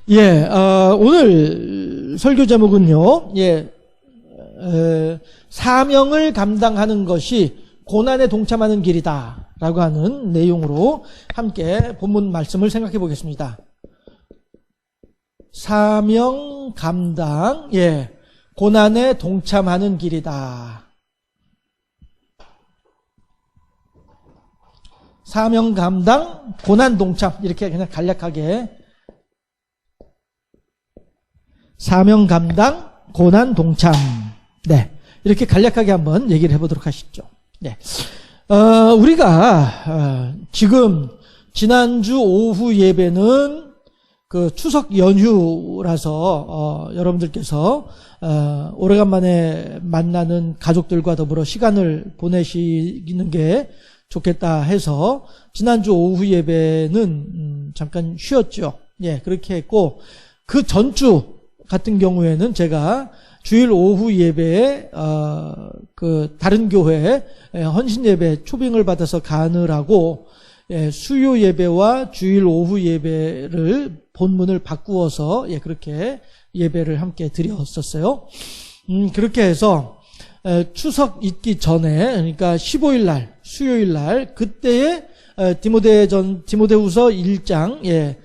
예, 오늘 설교 제목은요, 사명을 감당하는 것이 고난에 동참하는 길이다 라고 하는 내용으로 함께 본문 말씀을 생각해 보겠습니다. 사명 감당, 고난에 동참하는 길이다. 사명 감당, 고난 동참, 이렇게 그냥 간략하게 사명 감당, 고난 동참. 네. 이렇게 간략하게 한번 얘기를 해보도록 하시죠. 네. 우리가, 지금, 지난주 오후 예배는 그 추석 연휴라서, 여러분들께서, 오래간만에 만나는 가족들과 더불어 시간을 보내시는 게 좋겠다 해서, 지난주 오후 예배는, 잠깐 쉬었죠. 그렇게 했고, 그 전주, 같은 경우에는 제가 주일 오후 예배에 그 다른 교회 헌신 예배 초빙을 받아서 가느라고 수요 예배와 주일 오후 예배를 본문을 바꾸어서 그렇게 예배를 함께 드렸었어요. 그렇게 해서 추석 있기 전에, 그러니까 15일 날 수요일 날 그때에 디모데후서 1장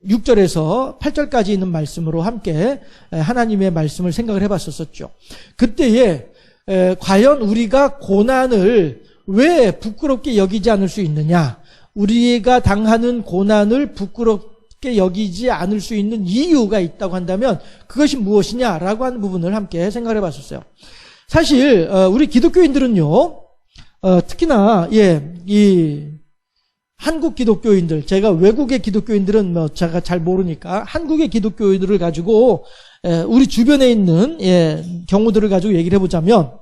6절에서 8절까지 있는 말씀으로 함께 하나님의 말씀을 생각을 해봤었죠. 그때에 과연 우리가 고난을 왜 부끄럽게 여기지 않을 수 있느냐, 우리가 당하는 고난을 부끄럽게 여기지 않을 수 있는 이유가 있다고 한다면 그것이 무엇이냐라고 하는 부분을 함께 생각을 해봤었어요. 사실 우리 기독교인들은요, 특히나 이 한국 기독교인들, 제가 외국의 기독교인들은 제가 잘 모르니까 한국의 기독교인들을 가지고 우리 주변에 있는 경우들을 가지고 얘기를 해보자면,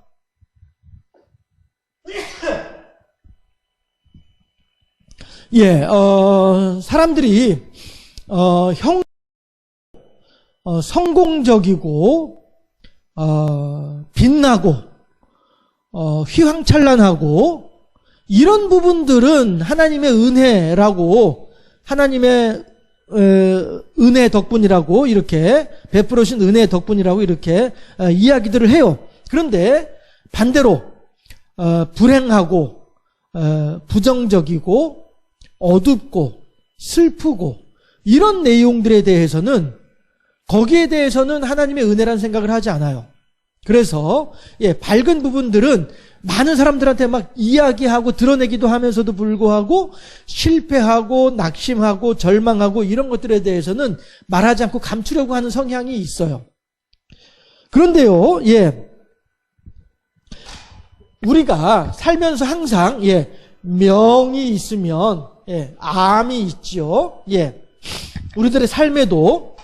사람들이 성공적이고 빛나고 휘황찬란하고 이런 부분들은 하나님의 은혜라고, 하나님의 은혜 덕분이라고, 이렇게 베풀어 주신 은혜 덕분이라고 이렇게 이야기들을 해요. 그런데 반대로 불행하고 부정적이고 어둡고 슬프고 이런 내용들에 대해서는, 거기에 대해서는 하나님의 은혜라는 생각을 하지 않아요. 그래서 밝은 부분들은 많은 사람들한테 막 이야기하고 드러내기도 하면서도 불구하고 실패하고 낙심하고 절망하고 이런 것들에 대해서는 말하지 않고 감추려고 하는 성향이 있어요. 그런데요, 우리가 살면서 항상 명이 있으면 암이 있죠. 우리들의 삶에도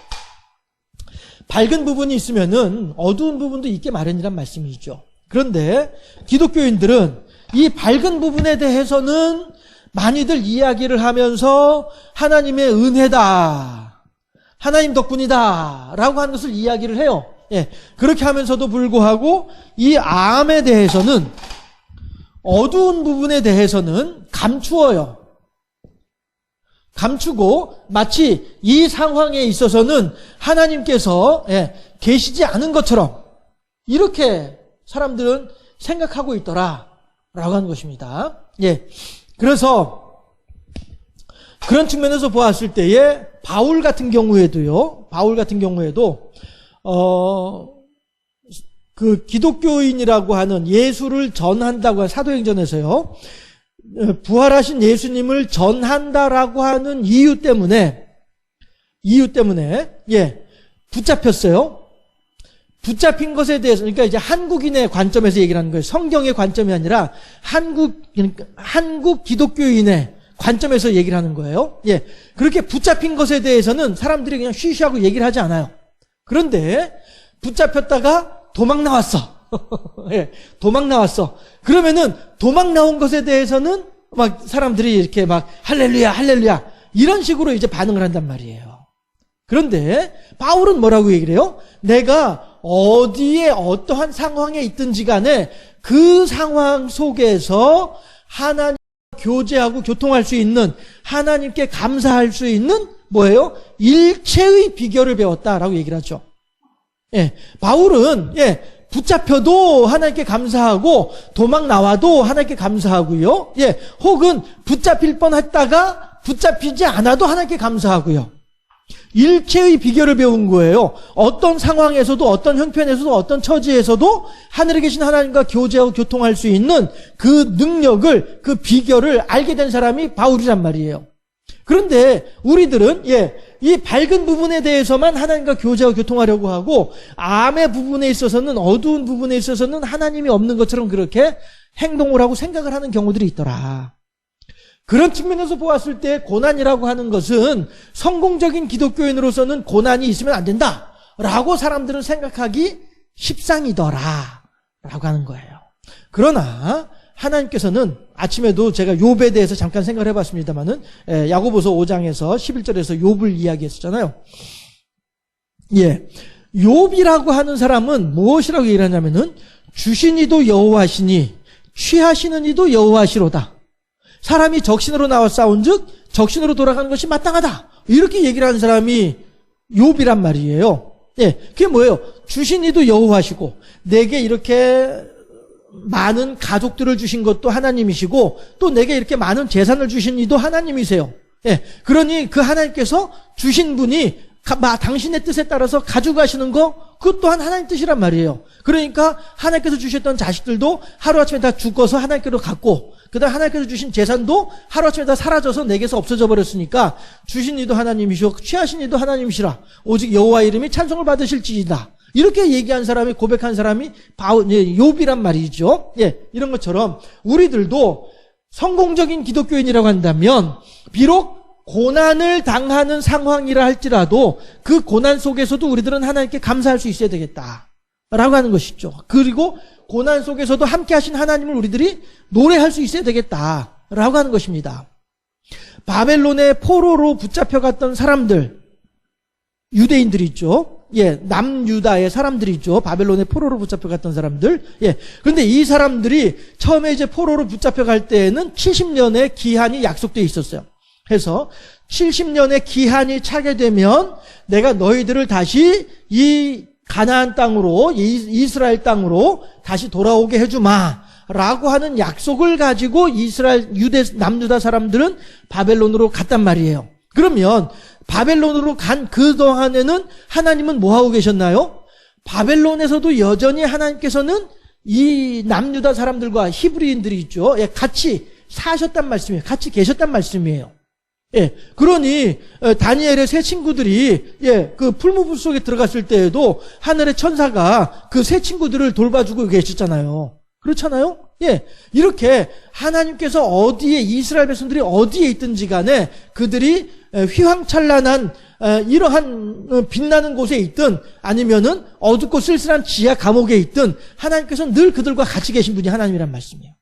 밝은 부분이 있으면은 어두운 부분도 있게 마련이란 말씀이죠. 그런데 기독교인들은 이 밝은 부분에 대해서는 많이들 이야기를 하면서 하나님의 은혜다, 하나님 덕분이다 라고 하는 것을 이야기를 해요. 그렇게 하면서도 불구하고 이 암에 대해서는, 어두운 부분에 대해서는 감추어요. 감추고 마치 이 상황에 있어서는 하나님께서 계시지 않은 것처럼 이렇게 사람들은 생각하고 있더라 라고 하는 것입니다. 그래서 그런 측면에서 보았을 때에 바울 같은 경우에도 그 기독교인이라고 하는, 예수를 전한다고 하는, 사도행전에서요, 부활하신 예수님을 전한다라고 하는 이유 때문에 붙잡혔어요. 붙잡힌 것에 대해서, 그러니까 이제 한국인의 관점에서 얘기를 하는 거예요. 성경의 관점이 아니라 한국 기독교인의 관점에서 얘기를 하는 거예요. 그렇게 붙잡힌 것에 대해서는 사람들이 그냥 쉬쉬하고 얘기를 하지 않아요. 그런데 붙잡혔다가 도망 나왔어. 도망 나왔어. 그러면은 도망 나온 것에 대해서는 막 사람들이 이렇게 막 할렐루야, 할렐루야 이런 식으로 이제 반응을 한단 말이에요. 그런데 바울은 뭐라고 얘기를 해요? 내가 어디에 어떠한 상황에 있든지 간에 그 상황 속에서 하나님 교제하고 교통할 수 있는, 하나님께 감사할 수 있는 뭐예요? 일체의 비결을 배웠다라고 얘기를 하죠. 예, 바울은 붙잡혀도 하나님께 감사하고 도망 나와도 하나님께 감사하고요. 혹은 붙잡힐 뻔했다가 붙잡히지 않아도 하나님께 감사하고요. 일체의 비결을 배운 거예요. 어떤 상황에서도, 어떤 형편에서도, 어떤 처지에서도 하늘에 계신 하나님과 교제하고 교통할 수 있는 그 능력을, 그 비결을 알게 된 사람이 바울이란 말이에요. 그런데 우리들은 이 밝은 부분에 대해서만 하나님과 교제하고 교통하려고 하고, 암의 부분에 있어서는, 어두운 부분에 있어서는 하나님이 없는 것처럼 그렇게 행동을 하고 생각을 하는 경우들이 있더라. 그런 측면에서 보았을 때 고난이라고 하는 것은 성공적인 기독교인으로서는 고난이 있으면 안 된다라고 사람들은 생각하기 십상이더라 라고 하는 거예요. 그러나 하나님께서는, 아침에도 제가 욥에 대해서 잠깐 생각을 해봤습니다만은, 야고보서 5장에서 11절에서 욥을 이야기했었잖아요. 욥이라고 하는 사람은 무엇이라고 얘기를 하냐면은, 주신 이도 여호와시니 취하시는 이도 여호와시로다. 사람이 적신으로 나와 싸운즉 적신으로 돌아가는 것이 마땅하다. 이렇게 얘기를 하는 사람이 욥이란 말이에요. 그게 뭐예요? 주신 이도 여호와시고, 내게 이렇게 많은 가족들을 주신 것도 하나님이시고, 또 내게 이렇게 많은 재산을 주신 이도 하나님이세요. 그러니 그 하나님께서 주신 분이 당신의 뜻에 따라서 가져가시는 거, 그것 또한 하나님 뜻이란 말이에요. 그러니까 하나님께서 주셨던 자식들도 하루아침에 다 죽어서 하나님께로 갔고, 그 다음 하나님께서 주신 재산도 하루아침에 다 사라져서 내게서 없어져 버렸으니까, 주신 이도 하나님이시고 취하신 이도 하나님이시라. 오직 여호와 이름이 찬송을 받으실지이다. 이렇게 얘기한 사람이, 고백한 사람이 욥이란 말이죠. 이런 것처럼 우리들도 성공적인 기독교인이라고 한다면, 비록 고난을 당하는 상황이라 할지라도 그 고난 속에서도 우리들은 하나님께 감사할 수 있어야 되겠다라고 하는 것이죠. 그리고 고난 속에서도 함께 하신 하나님을 우리들이 노래할 수 있어야 되겠다라고 하는 것입니다. 바벨론의 포로로 붙잡혀갔던 사람들, 유대인들이 있죠. 남유다의 사람들이죠. 바벨론의 포로로 붙잡혀갔던 사람들. 그런데 이 사람들이 처음에 이제 포로로 붙잡혀갈 때에는 70년의 기한이 약속되어 있었어요. 해서 70년의 기한이 차게 되면 내가 너희들을 다시 이 가나안 땅으로, 이스라엘 땅으로 다시 돌아오게 해주마 라고 하는 약속을 가지고 이스라엘, 남유다 사람들은 바벨론으로 갔단 말이에요. 그러면 바벨론으로 간 그동안에는 하나님은 뭐하고 계셨나요? 바벨론에서도 여전히 하나님께서는 이 남유다 사람들과 히브리인들이 있죠. 같이 사셨단 말씀이에요. 같이 계셨단 말씀이에요. 그러니 다니엘의 세 친구들이 그 풀무불 속에 들어갔을 때에도 하늘의 천사가 그 세 친구들을 돌봐주고 계셨잖아요. 그렇잖아요? 이렇게 하나님께서 어디에, 이스라엘 백성들이 어디에 있든지 간에 그들이 휘황찬란한 이러한 빛나는 곳에 있든 아니면은 어둡고 쓸쓸한 지하 감옥에 있든 하나님께서는 늘 그들과 같이 계신 분이 하나님이란 말씀이에요.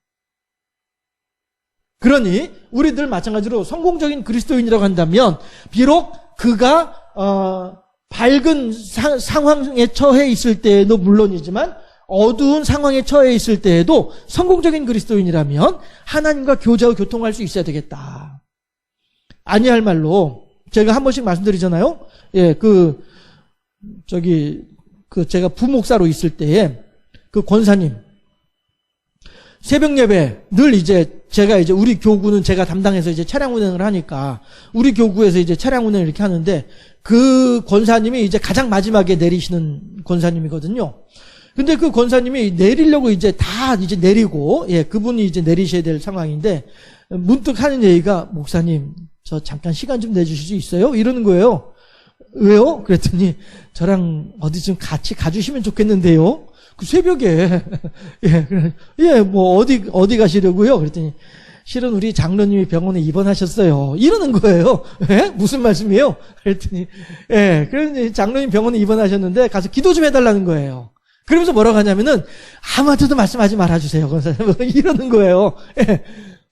그러니 우리들 마찬가지로 성공적인 그리스도인이라고 한다면, 비록 그가 밝은 상황에 처해 있을 때에도 물론이지만 어두운 상황에 처해 있을 때에도 성공적인 그리스도인이라면 하나님과 교제하고 교통할 수 있어야 되겠다. 아니할 말로 제가 한 번씩 말씀드리잖아요. 제가 부목사로 있을 때에 그 권사님 새벽 예배 늘 제가 우리 교구는 제가 담당해서 차량 운행을 하니까 우리 교구에서 차량 운행을 이렇게 하는데, 그 권사님이 가장 마지막에 내리시는 권사님이거든요. 근데 그 권사님이 내리려고 다 내리고, 그분이 내리셔야 될 상황인데, 문득 하는 얘기가, 목사님, 저 잠깐 시간 좀 내주실 수 있어요? 이러는 거예요. 왜요? 그랬더니, 저랑 어디 좀 같이 가주시면 좋겠는데요? 그 새벽에, 어디 가시려고요? 그랬더니, 실은 우리 장로님이 병원에 입원하셨어요. 이러는 거예요. 무슨 말씀이에요? 그랬더니, 그래서 장로님 병원에 입원하셨는데, 가서 기도 좀 해달라는 거예요. 그러면서 뭐라고 하냐면은, 아무한테도 말씀하지 말아주세요. 이러는 거예요.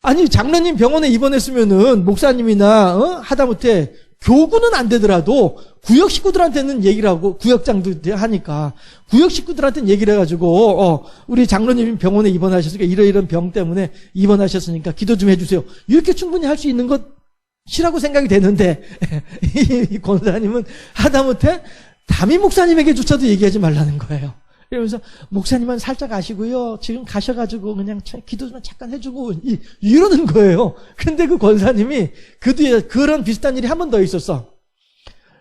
아니, 장로님 병원에 입원했으면은, 목사님이나, 하다못해 교구는 안 되더라도 구역 식구들한테는 얘기를 하고, 구역장도 하니까 구역 식구들한테는 얘기를 해가지고 우리 장로님이 병원에 입원하셨으니까 이런 병 때문에 입원하셨으니까 기도 좀 해주세요. 이렇게 충분히 할 수 있는 것이라고 생각이 되는데 이 권사님은 하다못해 담임 목사님에게조차도 얘기하지 말라는 거예요. 그러면서 목사님은 살짝 아시고요, 지금 가셔가지고 그냥 기도 좀 잠깐 해주고 이러는 거예요. 근데 그 권사님이 그 뒤에 그런 비슷한 일이 한 번 더 있었어.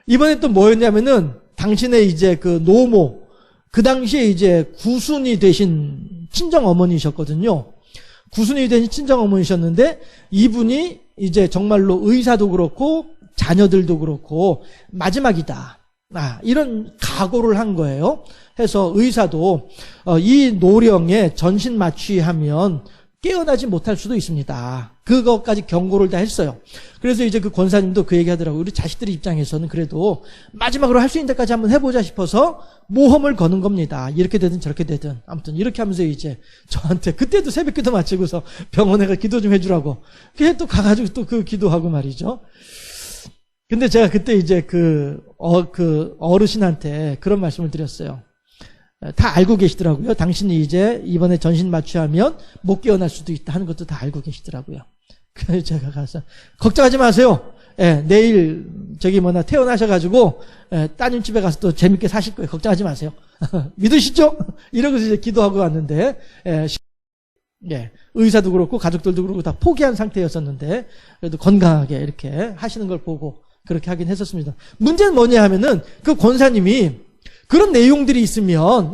이번에 또 뭐였냐면은 당신의 이제 그 노모, 그 당시에 이제 구순이 되신 친정 어머니셨거든요. 구순이 되신 친정 어머니셨는데 이분이 이제 정말로 의사도 그렇고 자녀들도 그렇고 마지막이다, 이런 각오를 한 거예요. 해서 의사도 이 노령에 전신 마취하면 깨어나지 못할 수도 있습니다. 그것까지 경고를 다 했어요. 그래서 이제 그 권사님도 그 얘기 하더라고요. 우리 자식들 입장에서는 그래도 마지막으로 할 수 있는 데까지 한번 해보자 싶어서 모험을 거는 겁니다. 이렇게 되든 저렇게 되든. 아무튼 이렇게 하면서 이제 저한테 그때도 새벽기도 마치고서 병원에 가 기도 좀 해주라고. 그게 또 가가지고 또 그 기도하고 말이죠. 근데 제가 그때 이제 그 어르신한테 그런 말씀을 드렸어요. 다 알고 계시더라고요. 당신이 이제 이번에 전신 마취하면 못 깨어날 수도 있다 하는 것도 다 알고 계시더라고요. 그래서 제가 가서 걱정하지 마세요. 내일 태어나셔가지고 따님 집에 가서 또 재밌게 사실 거예요. 걱정하지 마세요. 믿으시죠? 이러고서 이제 기도하고 왔는데 의사도 그렇고 가족들도 그렇고 다 포기한 상태였었는데 그래도 건강하게 이렇게 하시는 걸 보고 그렇게 하긴 했었습니다. 문제는 뭐냐 하면은 그 권사님이 그런 내용들이 있으면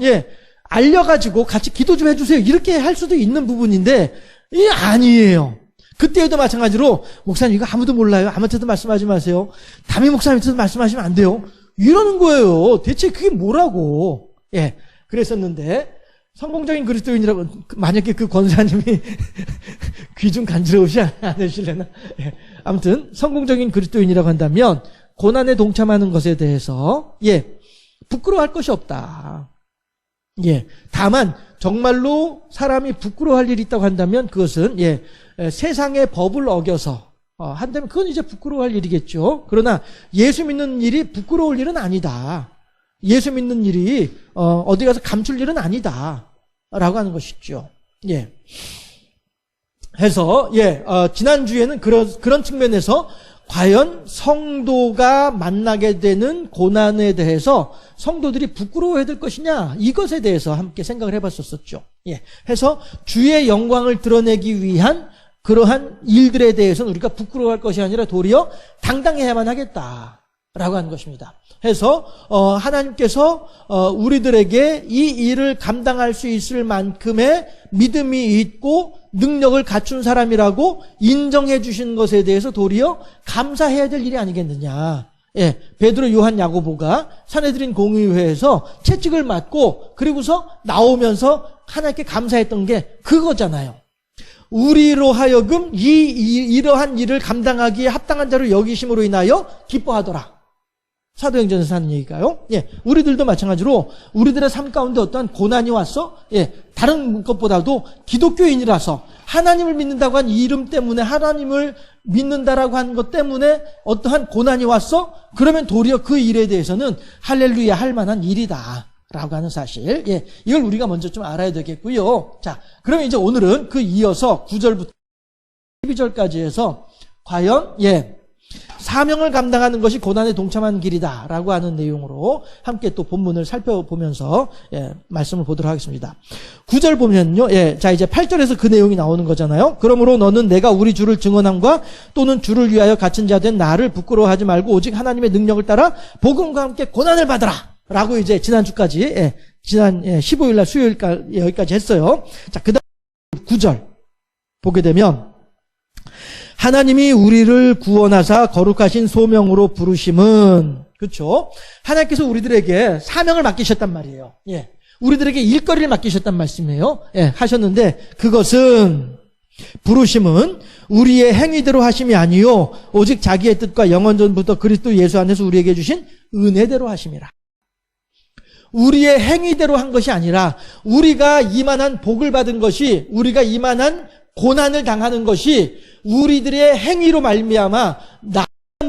알려가지고 같이 기도 좀 해주세요 이렇게 할 수도 있는 부분인데 이게 아니에요. 그때에도 마찬가지로 목사님 이거 아무도 몰라요. 아무한테도 말씀하지 마세요. 담임 목사님한테도 말씀하시면 안 돼요. 이러는 거예요. 대체 그게 뭐라고. 그랬었는데 성공적인 그리스도인이라고, 만약에 그 권사님이 귀 좀 간지러우시 않으실래나. 아무튼 성공적인 그리스도인이라고 한다면 고난에 동참하는 것에 대해서 부끄러워할 것이 없다. 다만 정말로 사람이 부끄러워할 일이 있다고 한다면 그것은 세상의 법을 어겨서 한다면 그건 이제 부끄러워할 일이겠죠. 그러나 예수 믿는 일이 부끄러울 일은 아니다. 예수 믿는 일이 어디 가서 감출 일은 아니다 라고 하는 것이죠. 해서 지난주에는 그런 측면에서 과연 성도가 만나게 되는 고난에 대해서 성도들이 부끄러워해야 될 것이냐, 이것에 대해서 함께 생각을 해봤었죠. 해서 주의 영광을 드러내기 위한 그러한 일들에 대해서는 우리가 부끄러워할 것이 아니라 도리어 당당해야만 하겠다라고 하는 것입니다. 해서 하나님께서 우리들에게 이 일을 감당할 수 있을 만큼의 믿음이 있고 능력을 갖춘 사람이라고 인정해 주신 것에 대해서 도리어 감사해야 될 일이 아니겠느냐. 베드로, 요한, 야고보가 사내들인 공의회에서 채찍을 맞고 그리고서 나오면서 하나님께 감사했던 게 그거잖아요. 우리로 하여금 이러한 일을 감당하기에 합당한 자로 여기심으로 인하여 기뻐하더라. 사도행전에서 하는 얘기가요. 우리들도 마찬가지로 우리들의 삶 가운데 어떠한 고난이 왔어? 다른 것보다도 기독교인이라서 하나님을 믿는다고 한 이름 때문에, 하나님을 믿는다라고 한 것 때문에 어떠한 고난이 왔어? 그러면 도리어 그 일에 대해서는 할렐루야 할 만한 일이다 라고 하는 사실. 이걸 우리가 먼저 좀 알아야 되겠고요. 자, 그러면 이제 오늘은 그 이어서 9절부터 12절까지 해서 과연 사명을 감당하는 것이 고난에 동참하는 길이다 라고 하는 내용으로 함께 또 본문을 살펴보면서 말씀을 보도록 하겠습니다. 9절 보면요, 자 이제 8절에서 그 내용이 나오는 거잖아요. 그러므로 너는 내가 우리 주를 증언함과 또는 주를 위하여 갇힌 자 된 나를 부끄러워하지 말고 오직 하나님의 능력을 따라 복음과 함께 고난을 받으라 라고 이제 지난주까지 지난 15일날 수요일까지 여기까지 했어요. 자, 그 다음 9절 보게 되면 하나님이 우리를 구원하사 거룩하신 소명으로 부르심은, 그렇죠? 하나님께서 우리들에게 사명을 맡기셨단 말이에요. 우리들에게 일거리를 맡기셨단 말씀이에요. 하셨는데 그것은, 부르심은 우리의 행위대로 하심이 아니요 오직 자기의 뜻과 영원전부터 그리스도 예수 안에서 우리에게 주신 은혜대로 하심이라. 우리의 행위대로 한 것이 아니라 우리가 이만한 복을 받은 것이, 우리가 이만한 고난을 당하는 것이 우리들의 행위로 말미암아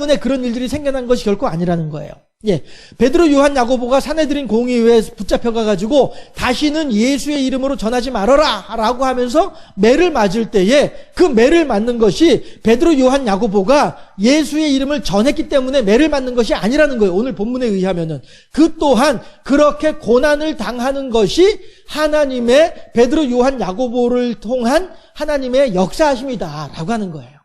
때문에 그런 일들이 생겨난 것이 결코 아니라는 거예요. 예, 베드로, 요한, 야고보가 사내들인 공의회에 붙잡혀가지고 다시는 예수의 이름으로 전하지 말아라 라고 하면서 매를 맞을 때에 그 매를 맞는 것이 베드로, 요한, 야고보가 예수의 이름을 전했기 때문에 매를 맞는 것이 아니라는 거예요. 오늘 본문에 의하면은 그 또한 그렇게 고난을 당하는 것이 하나님의 베드로, 요한, 야고보를 통한 하나님의 역사하심이다 라고 하는 거예요.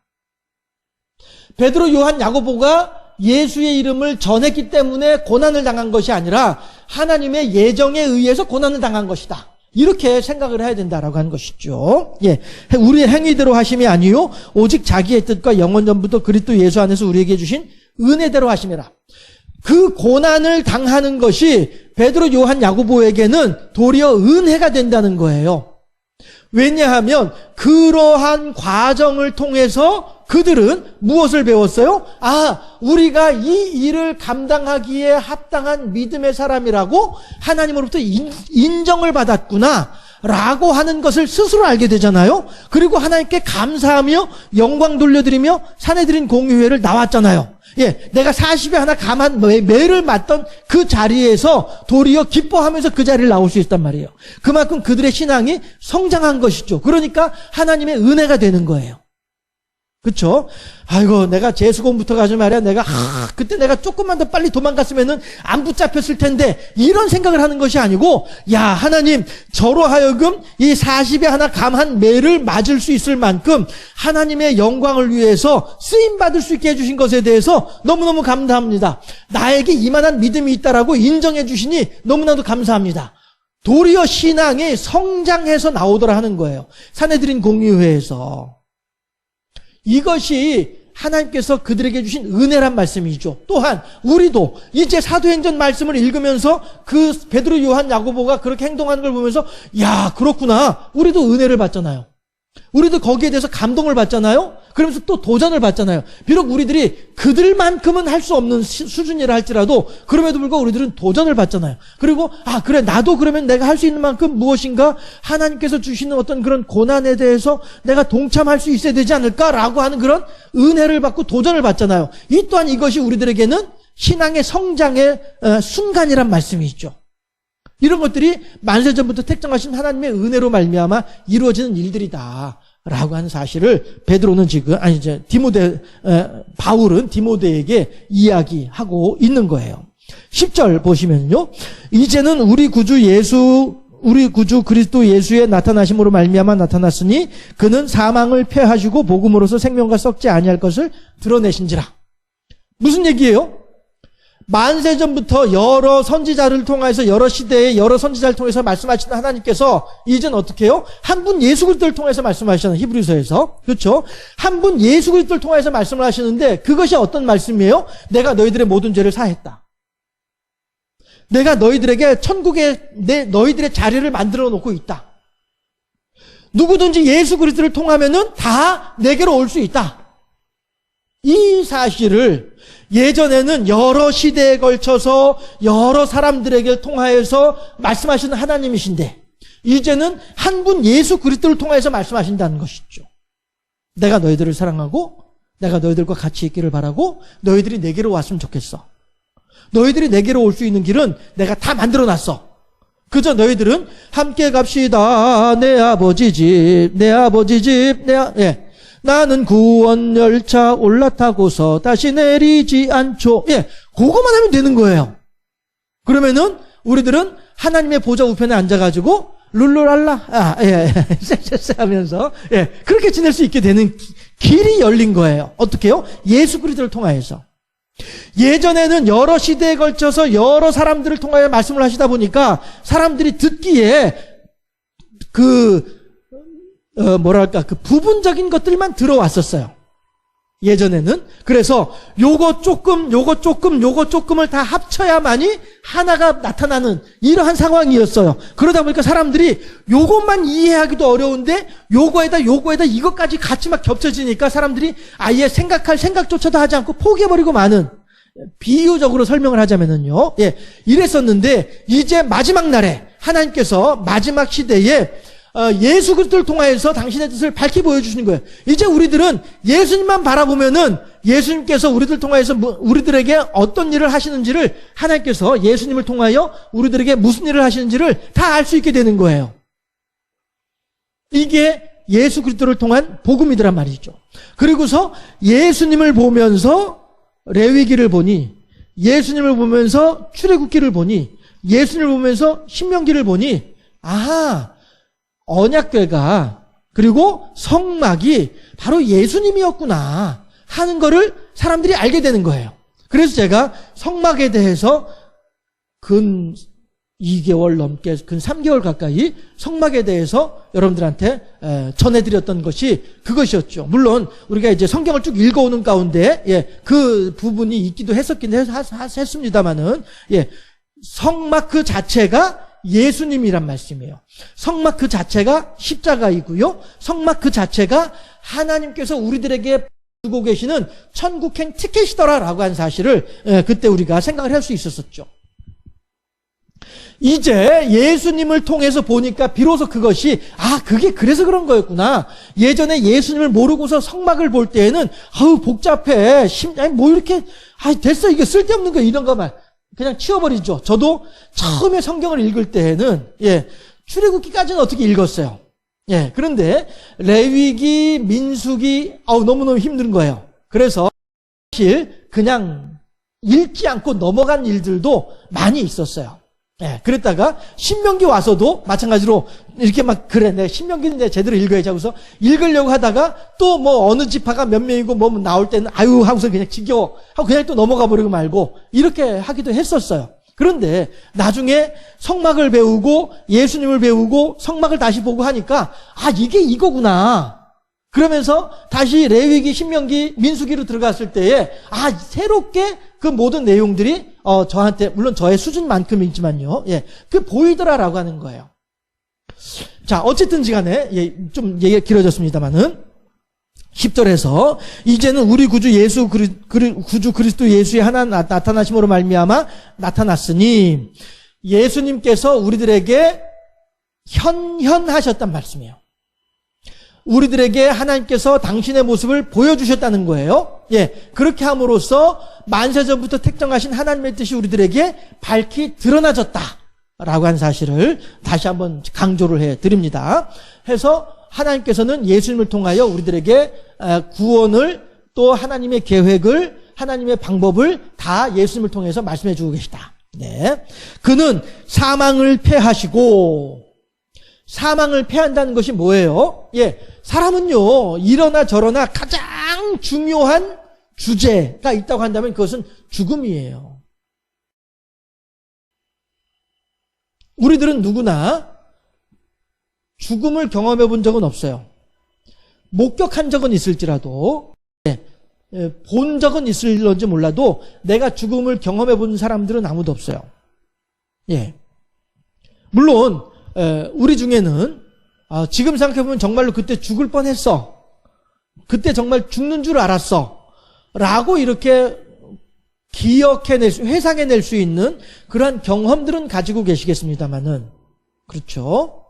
베드로, 요한, 야고보가 예수의 이름을 전했기 때문에 고난을 당한 것이 아니라 하나님의 예정에 의해서 고난을 당한 것이다. 이렇게 생각을 해야 된다라고 하는 것이죠. 예, 우리의 행위대로 하심이 아니요 오직 자기의 뜻과 영원 전부터 그리스도 예수 안에서 우리에게 주신 은혜대로 하심이라. 그 고난을 당하는 것이 베드로, 요한, 야고보에게는 도리어 은혜가 된다는 거예요. 왜냐하면 그러한 과정을 통해서 그들은 무엇을 배웠어요? 우리가 이 일을 감당하기에 합당한 믿음의 사람이라고 하나님으로부터 인정을 받았구나 라고 하는 것을 스스로 알게 되잖아요. 그리고 하나님께 감사하며 영광 돌려드리며 사내들인 공의회를 나왔잖아요. 예, 내가 40에 하나 감한 매를 맞던 그 자리에서 도리어 기뻐하면서 그 자리를 나올 수 있단 말이에요. 그만큼 그들의 신앙이 성장한 것이죠. 그러니까 하나님의 은혜가 되는 거예요. 그쵸? 아이고, 내가 재수공부터 가지 말이야. 그때 내가 조금만 더 빨리 도망갔으면은 안 붙잡혔을 텐데, 이런 생각을 하는 것이 아니고, 야, 하나님, 저로 하여금 이 40에 하나 감한 매를 맞을 수 있을 만큼 하나님의 영광을 위해서 쓰임받을 수 있게 해주신 것에 대해서 너무너무 감사합니다. 나에게 이만한 믿음이 있다라고 인정해 주시니 너무나도 감사합니다. 도리어 신앙이 성장해서 나오더라 하는 거예요. 사내들인 공의회에서. 이것이 하나님께서 그들에게 주신 은혜란 말씀이죠. 또한 우리도 이제 사도행전 말씀을 읽으면서 그 베드로, 요한, 야고보가 그렇게 행동하는 걸 보면서 야, 그렇구나. 우리도 은혜를 받잖아요. 우리도 거기에 대해서 감동을 받잖아요. 그러면서 또 도전을 받잖아요. 비록 우리들이 그들만큼은 할 수 없는 수준이라 할지라도 그럼에도 불구하고 우리들은 도전을 받잖아요. 그리고 그래, 나도 그러면 내가 할 수 있는 만큼 무엇인가 하나님께서 주시는 어떤 그런 고난에 대해서 내가 동참할 수 있어야 되지 않을까라고 하는 그런 은혜를 받고 도전을 받잖아요. 이 또한 이것이 우리들에게는 신앙의 성장의 순간이란 말씀이 있죠. 이런 것들이 만세전부터 택정하신 하나님의 은혜로 말미암아 이루어지는 일들이다 라고 하는 사실을 베드로는 지금 바울은 디모데에게 이야기하고 있는 거예요. 10절 보시면요, 이제는 우리 구주 그리스도 예수의 나타나심으로 말미암아 나타났으니 그는 사망을 패하시고 복음으로서 생명과 썩지 아니할 것을 드러내신지라. 무슨 얘기예요? 만세전부터 여러 선지자를 통해서 여러 시대에 여러 선지자를 통해서 말씀하시는 하나님께서 이제는 어떻게 해요? 한 분 예수 그리스도를 통해서 말씀하시잖아요. 히브리서에서. 그렇죠? 한 분 예수 그리스도를 통해서 말씀을 하시는데 그것이 어떤 말씀이에요? 내가 너희들의 모든 죄를 사했다. 내가 너희들에게 천국에 너희들의 자리를 만들어 놓고 있다. 누구든지 예수 그리스도를 통하면은 다 내게로 올 수 있다. 이 사실을 예전에는 여러 시대에 걸쳐서 여러 사람들에게 통하여서 말씀하시는 하나님이신데 이제는 한 분 예수 그리스도를 통해서 말씀하신다는 것이죠. 내가 너희들을 사랑하고 내가 너희들과 같이 있기를 바라고 너희들이 내게로 왔으면 좋겠어. 너희들이 내게로 올 수 있는 길은 내가 다 만들어놨어. 그저 너희들은 함께 갑시다. 내 아버지 집, 나는 구원 열차 올라타고서 다시 내리지 않죠. 예, 그거만 하면 되는 거예요. 그러면은 우리들은 하나님의 보좌 우편에 앉아가지고 룰루랄라, 쎄쎄쎄 하면서 그렇게 지낼 수 있게 되는 길이 열린 거예요. 어떻게요? 예수 그리스도를 통하여서. 예전에는 여러 시대에 걸쳐서 여러 사람들을 통하여 말씀을 하시다 보니까 사람들이 듣기에 그 부분적인 것들만 들어왔었어요. 예전에는. 그래서 요거 조금을 다 합쳐야만이 하나가 나타나는 이러한 상황이었어요. 그러다 보니까 사람들이 요것만 이해하기도 어려운데 요거에다 이것까지 같이 막 겹쳐지니까 사람들이 아예 생각할 생각조차도 하지 않고 포기해버리고 마는, 비유적으로 설명을 하자면은요. 이랬었는데 이제 마지막 날에 하나님께서 마지막 시대에 예수 그리스도를 통하여서 당신의 뜻을 밝히 보여주시는 거예요. 이제 우리들은 예수님만 바라보면은 예수님께서 우리들 통하여서 우리들에게 어떤 일을 하시는지를 하나님께서 예수님을 통하여 우리들에게 무슨 일을 하시는지를 다 알 수 있게 되는 거예요. 이게 예수 그리스도를 통한 복음이더란 말이죠. 그리고서 예수님을 보면서 레위기를 보니, 예수님을 보면서 출애굽기를 보니, 예수님을 보면서 신명기를 보니, 아하, 언약궤가 그리고 성막이 바로 예수님이었구나 하는 거를 사람들이 알게 되는 거예요. 그래서 제가 성막에 대해서 근 2개월 넘게, 근 3개월 가까이 성막에 대해서 여러분들한테 전해드렸던 것이 그것이었죠. 물론 우리가 이제 성경을 쭉 읽어오는 가운데 그 부분이 있기도 했습니다만은 성막 그 자체가 예수님이란 말씀이에요. 성막 그 자체가 십자가이고요. 성막 그 자체가 하나님께서 우리들에게 주고 계시는 천국행 티켓이더라라고 한 사실을 그때 우리가 생각을 할 수 있었었죠. 이제 예수님을 통해서 보니까 비로소 그것이 그게 그래서 그런 거였구나. 예전에 예수님을 모르고서 성막을 볼 때에는 복잡해. 뭐 이렇게 됐어. 이게 쓸데없는 거 이런 거만 그냥 치워버리죠. 저도 처음에 성경을 읽을 때에는 출애굽기까지는 어떻게 읽었어요. 그런데 레위기, 민수기 너무너무 힘든 거예요. 그래서 사실 그냥 읽지 않고 넘어간 일들도 많이 있었어요. 그랬다가 신명기 와서도 마찬가지로 이렇게 그래 내가 신명기는 내가 제대로 읽어야지 하고서 읽으려고 하다가 또 뭐 어느 지파가 몇 명이고 뭐 나올 때는 하고서 그냥 지겨워 하고 그냥 또 넘어가 버리고 말고 이렇게 하기도 했었어요. 그런데 나중에 성막을 배우고 예수님을 배우고 성막을 다시 보고 하니까 이게 이거구나. 그러면서 다시 레위기, 신명기, 민수기로 들어갔을 때에 새롭게 그 모든 내용들이 저한테 물론 저의 수준만큼이지만요. 그 보이더라라고 하는 거예요. 자, 어쨌든지 간에 좀 얘기가 길어졌습니다만은 10절에서 이제는 우리 구주 구주 그리스도 예수의 하나 나타나심으로 말미암아 나타났으니 예수님께서 우리들에게 현현하셨단 말씀이에요. 우리들에게 하나님께서 당신의 모습을 보여주셨다는 거예요. 그렇게 함으로써 만세전부터 택정하신 하나님의 뜻이 우리들에게 밝히 드러나졌다라고 한 사실을 다시 한번 강조를 해드립니다. 해서 하나님께서는 예수님을 통하여 우리들에게 구원을 또 하나님의 계획을 하나님의 방법을 다 예수님을 통해서 말씀해 주고 계시다. 그는 사망을 패하시고 사망을 패한다는 것이 뭐예요? 사람은요 이러나 저러나 가장 중요한 주제가 있다고 한다면 그것은 죽음이에요. 우리들은 누구나 죽음을 경험해 본 적은 없어요. 목격한 적은 있을지라도 본 적은 있을런지 몰라도 내가 죽음을 경험해 본 사람들은 아무도 없어요. 물론 우리 중에는 지금 생각해보면 정말로 그때 죽을 뻔했어. 그때 정말 죽는 줄 알았어. 라고 이렇게 회상해낼 수 있는 그러한 경험들은 가지고 계시겠습니다만은, 그렇죠.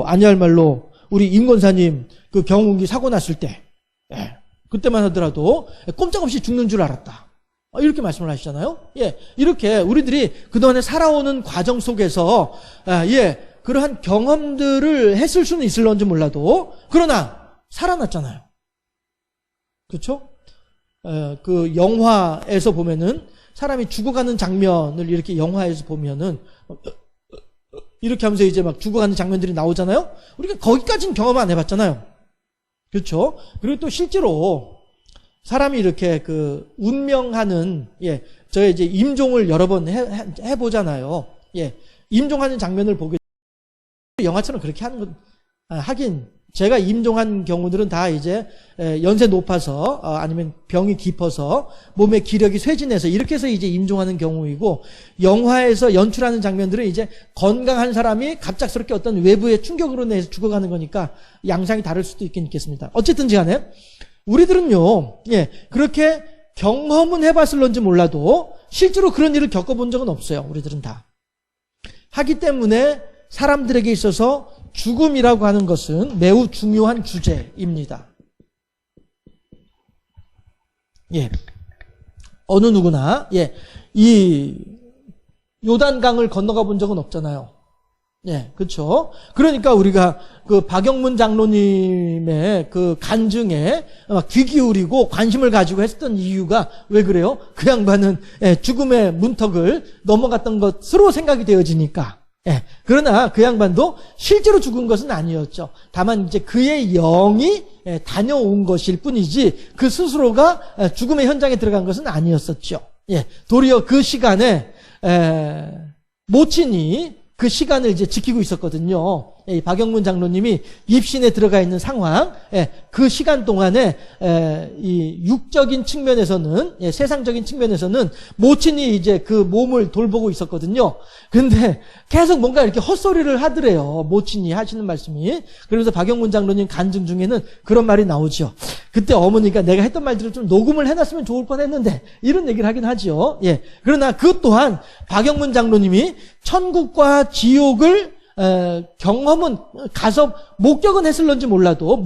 아니할 말로 우리 임 권사님 그 경운기 사고 났을 때, 그때만 하더라도 꼼짝없이 죽는 줄 알았다. 이렇게 말씀을 하시잖아요. 이렇게 우리들이 그동안에 살아오는 과정 속에서 그러한 경험들을 했을 수는 있을런지 몰라도 그러나 살아났잖아요. 그렇죠? 그 영화에서 보면은 사람이 죽어가는 장면을 이렇게 영화에서 보면은 이렇게 하면서 이제 막 죽어가는 장면들이 나오잖아요. 우리가 거기까지는 경험 안 해봤잖아요. 그렇죠? 그리고 또 실제로 사람이 이렇게 그 운명하는 저의 이제 임종을 여러 번 해보잖아요. 임종하는 장면을 보게 영화처럼 그렇게 하는 건 하긴 제가 임종한 경우들은 다 이제 연세 높아서 아니면 병이 깊어서 몸의 기력이 쇠진해서 이렇게 해서 이제 임종하는 경우이고, 영화에서 연출하는 장면들은 이제 건강한 사람이 갑작스럽게 어떤 외부의 충격으로 인해서 죽어가는 거니까 양상이 다를 수도 있겠습니다. 어쨌든지 간에 우리들은요 그렇게 경험은 해봤을런지 몰라도 실제로 그런 일을 겪어본 적은 없어요. 우리들은 다. 하기 때문에 사람들에게 있어서 죽음이라고 하는 것은 매우 중요한 주제입니다. 예. 어느 누구나, 예. 이 요단강을 건너가 본 적은 없잖아요. 예, 그렇죠. 그러니까 우리가 그 박영문 장로님의 그 간증에 귀 기울이고 관심을 가지고 했던 이유가 왜 그래요? 그 양반은 죽음의 문턱을 넘어갔던 것으로 생각이 되어지니까. 예, 그러나 그 양반도 실제로 죽은 것은 아니었죠. 다만 이제 그의 영이 다녀온 것일 뿐이지 그 스스로가 죽음의 현장에 들어간 것은 아니었었죠. 예, 도리어 그 시간에 모친이 그 시간을 이제 지키고 있었거든요. 이 박영문 장로님이 입신에 들어가 있는 상황, 그 시간 동안에 이 육적인 측면에서는, 세상적인 측면에서는 모친이 이제 그 몸을 돌보고 있었거든요. 근데 계속 뭔가 이렇게 헛소리를 하더래요. 모친이 하시는 말씀이. 그러면서 박영문 장로님 간증 중에는 그런 말이 나오죠. 그때 어머니가 내가 했던 말들을 좀 녹음을 해놨으면 좋을 뻔했는데 이런 얘기를 하긴 하죠. 예. 그러나 그것 또한 박영문 장로님이 천국과 지옥을 경험은 가서 목격은 했을런지 몰라도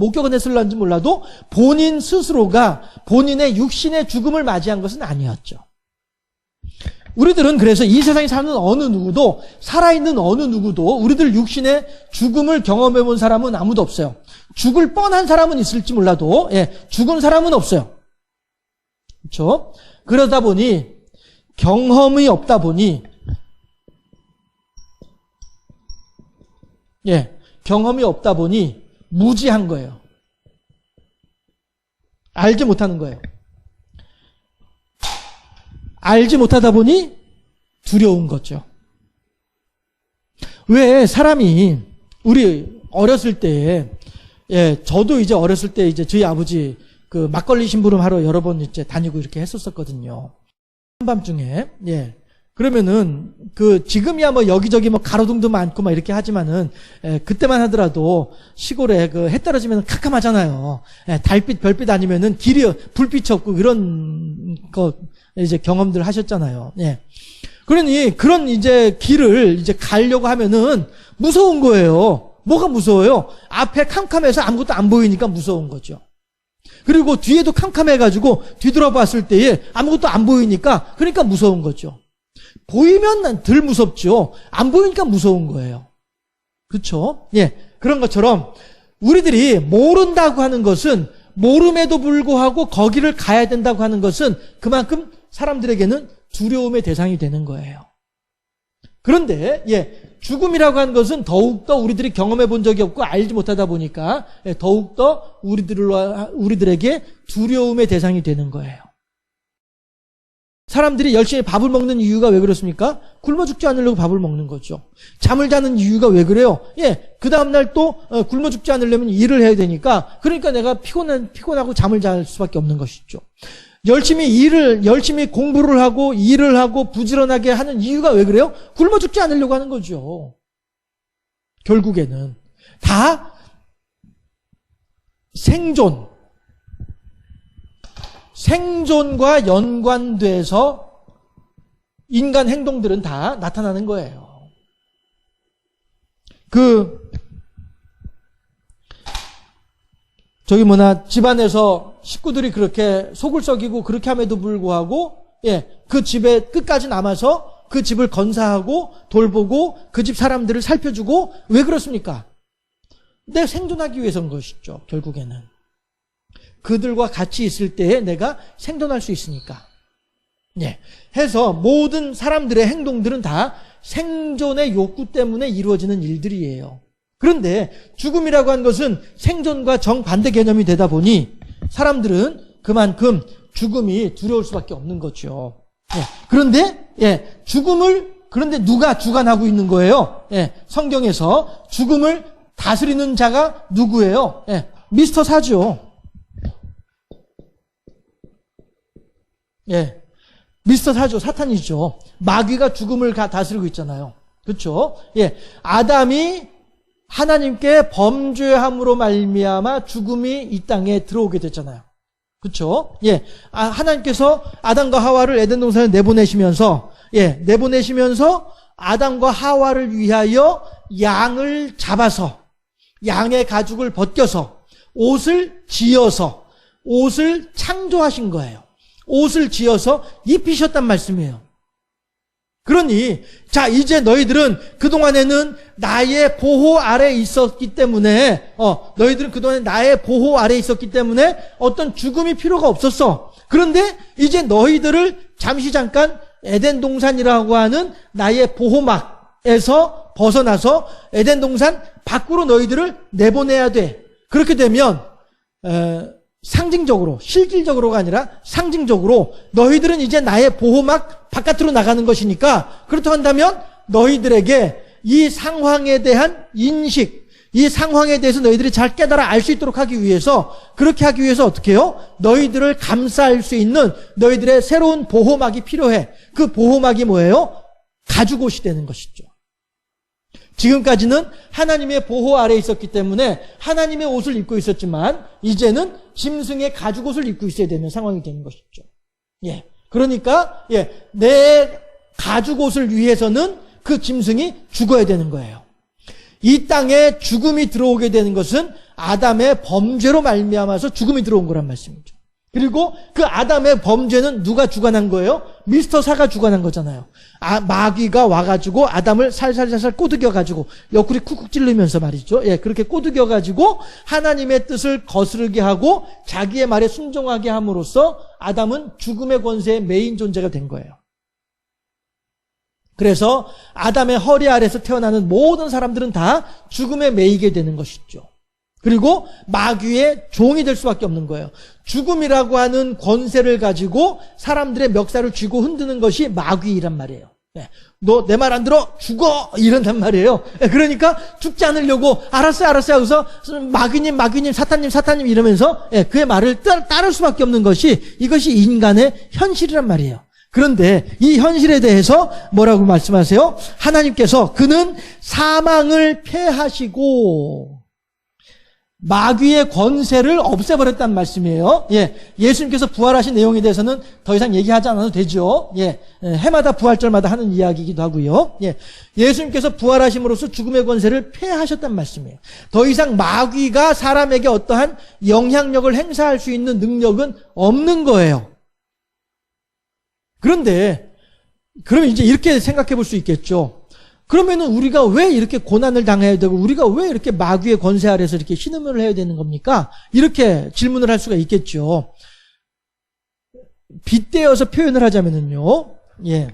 본인 스스로가 본인의 육신의 죽음을 맞이한 것은 아니었죠. 우리들은 그래서 이 세상에 사는 어느 누구도, 살아있는 어느 누구도 우리들 육신의 죽음을 경험해 본 사람은 아무도 없어요. 죽을 뻔한 사람은 있을지 몰라도 죽은 사람은 없어요. 그렇죠? 그러다 보니 경험이 없다 보니 경험이 없다 보니 무지한 거예요. 알지 못하는 거예요. 알지 못하다 보니 두려운 거죠. 왜 사람이 우리 어렸을 때, 저도 이제 어렸을 때 이제 저희 아버지 그 막걸리 심부름 하러 여러 번 이제 다니고 이렇게 했었거든요. 한밤중에, 그러면은 지금이야 뭐 여기저기 뭐 가로등도 많고 막 이렇게 하지만은 그때만 하더라도 시골에 그 해 떨어지면 캄캄하잖아요. 달빛 별빛 아니면은 길이 불빛이 없고 이런 거 이제 경험들 하셨잖아요. 그러니 그런 이제 길을 이제 가려고 하면은 무서운 거예요. 뭐가 무서워요? 앞에 캄캄해서 아무것도 안 보이니까 무서운 거죠. 그리고 뒤에도 캄캄해가지고 뒤돌아봤을 때에 아무것도 안 보이니까 그러니까 무서운 거죠. 보이면 덜 무섭죠. 안 보이니까 무서운 거예요. 그렇죠? 그런 것처럼 우리들이 모른다고 하는 것은, 모름에도 불구하고 거기를 가야 된다고 하는 것은 그만큼 사람들에게는 두려움의 대상이 되는 거예요. 그런데 죽음이라고 하는 것은 더욱더 우리들이 경험해 본 적이 없고 알지 못하다 보니까 더욱더 우리들에게 두려움의 대상이 되는 거예요. 사람들이 열심히 밥을 먹는 이유가 왜 그렇습니까? 굶어 죽지 않으려고 밥을 먹는 거죠. 잠을 자는 이유가 왜 그래요? 그 다음날 또 굶어 죽지 않으려면 일을 해야 되니까, 그러니까 내가 피곤하고 잠을 잘 수밖에 없는 것이죠. 열심히 공부를 하고 일을 하고 부지런하게 하는 이유가 왜 그래요? 굶어 죽지 않으려고 하는 거죠. 결국에는 다 생존과 연관돼서 인간 행동들은 다 나타나는 거예요. 집안에서 식구들이 그렇게 속을 썩이고 그렇게 함에도 불구하고, 그 집에 끝까지 남아서 그 집을 건사하고 돌보고 그 집 사람들을 살펴주고, 왜 그렇습니까? 내가 생존하기 위해서인 것이죠, 결국에는. 그들과 같이 있을 때에 내가 생존할 수 있으니까. 해서 모든 사람들의 행동들은 다 생존의 욕구 때문에 이루어지는 일들이에요. 그런데 죽음이라고 하는 것은 생존과 정반대 개념이 되다 보니 사람들은 그만큼 죽음이 두려울 수밖에 없는 거죠. 그런데 그런데 누가 주관하고 있는 거예요? 성경에서 죽음을 다스리는 자가 누구예요? 미스터 사죠. 미스터 사죠. 사탄이죠. 마귀가 죽음을 다스리고 있잖아요. 그렇죠? 아담이 하나님께 범죄함으로 말미암아 죽음이 이 땅에 들어오게 됐잖아요. 그렇죠? 하나님께서 아담과 하와를 에덴 동산에 내보내시면서 아담과 하와를 위하여 양을 잡아서 양의 가죽을 벗겨서 옷을 지어서 옷을 창조하신 거예요. 옷을 지어서 입히셨단 말씀이에요. 그러니 자 이제 너희들은 그동안에는 나의 보호 아래에 있었기 때문에 너희들은 그동안에 나의 보호 아래에 있었기 때문에 어떤 죽음이 필요가 없었어. 그런데 이제 너희들을 잠시 잠깐 에덴 동산이라고 하는 나의 보호막에서 벗어나서 에덴 동산 밖으로 너희들을 내보내야 돼. 그렇게 되면 상징적으로, 실질적으로가 아니라 상징적으로 너희들은 이제 나의 보호막 바깥으로 나가는 것이니까, 그렇다고 한다면 너희들에게 이 상황에 대한 인식, 이 상황에 대해서 너희들이 잘 깨달아 알 수 있도록 하기 위해서, 그렇게 하기 위해서 어떻게 해요? 너희들을 감싸할 수 있는 너희들의 새로운 보호막이 필요해. 그 보호막이 뭐예요? 가죽옷이 되는 것이죠. 지금까지는 하나님의 보호 아래에 있었기 때문에 하나님의 옷을 입고 있었지만 이제는 짐승의 가죽옷을 입고 있어야 되는 상황이 되는 것이죠. 예. 그러니까 내 가죽옷을 위해서는 그 짐승이 죽어야 되는 거예요. 이 땅에 죽음이 들어오게 되는 것은 아담의 범죄로 말미암아서 죽음이 들어온 거란 말씀이죠. 그리고 그 아담의 범죄는 누가 주관한 거예요? 미스터 사가 주관한 거잖아요. 마귀가 와가지고 아담을 살살살살 꼬드겨가지고 옆구리 쿡쿡 찌르면서 말이죠. 예, 그렇게 꼬드겨가지고 하나님의 뜻을 거스르게 하고 자기의 말에 순종하게 함으로써 아담은 죽음의 권세의 메인 존재가 된 거예요. 그래서 아담의 허리 아래에서 태어나는 모든 사람들은 다 죽음에 매이게 되는 것이죠. 그리고 마귀의 종이 될 수밖에 없는 거예요. 죽음이라고 하는 권세를 가지고 사람들의 멱살을 쥐고 흔드는 것이 마귀란 말이에요. 너 내 말 안 들어? 죽어! 이런단 말이에요. 그러니까 죽지 않으려고 알았어요 하고서 마귀님 사탄님 이러면서 그의 말을 따를 수밖에 없는 것이, 이것이 인간의 현실이란 말이에요. 그런데 이 현실에 대해서 뭐라고 말씀하세요? 하나님께서 그는 사망을 패하시고 마귀의 권세를 없애버렸다는 말씀이에요. 예, 예수님께서 부활하신 내용에 대해서는 더 이상 얘기하지 않아도 되죠. 예, 해마다 부활절마다 하는 이야기이기도 하고요. 예, 예수님께서 부활하심으로써 죽음의 권세를 패하셨다는 말씀이에요. 더 이상 마귀가 사람에게 어떠한 영향력을 행사할 수 있는 능력은 없는 거예요. 그런데 그러면 이제 이렇게 생각해 볼 수 있겠죠. 그러면은 우리가 왜 이렇게 고난을 당해야 되고 우리가 왜 이렇게 마귀의 권세 아래서 이렇게 신음을 해야 되는 겁니까? 이렇게 질문을 할 수가 있겠죠. 빗대어서 표현을 하자면은요. 예.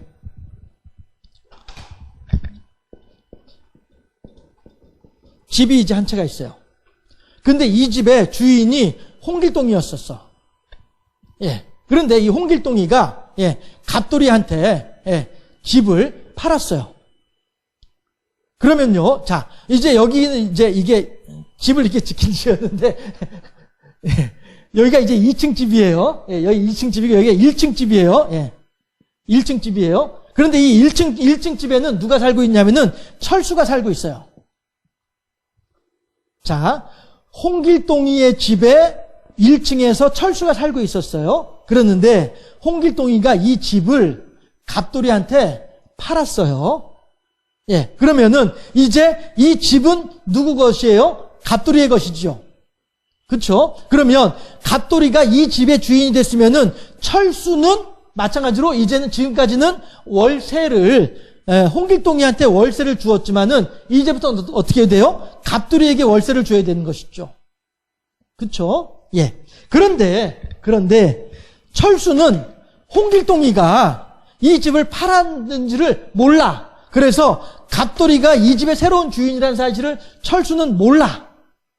집이 이제 한 채가 있어요. 근데 이 집의 주인이 홍길동이었었어. 예. 그런데 이 홍길동이가 갑돌이한테 집을 팔았어요. 그러면요, 자, 이제 여기는 이제 이게 집을 이렇게 지킨 지었는데, 여기가 이제 2층 집이에요. 여기 2층 집이고, 여기가 1층 집이에요. 1층 집이에요. 그런데 이 1층 집에는 누가 살고 있냐면은 철수가 살고 있어요. 자, 홍길동이의 집에 1층에서 철수가 살고 있었어요. 그랬는데, 홍길동이가 이 집을 갑돌이한테 팔았어요. 예, 그러면은 이제 이 집은 누구 것이에요? 갑돌이의 것이죠. 그렇죠? 그러면 갑돌이가 이 집의 주인이 됐으면은 철수는 마찬가지로 이제는 지금까지는 월세를 홍길동이한테 월세를 주었지만은 이제부터 어떻게 돼요? 갑돌이에게 월세를 줘야 되는 것이죠. 그렇죠? 예. 그런데 철수는 홍길동이가 이 집을 팔았는지를 몰라. 그래서 갑돌이가 이 집의 새로운 주인이라는 사실을 철수는 몰라.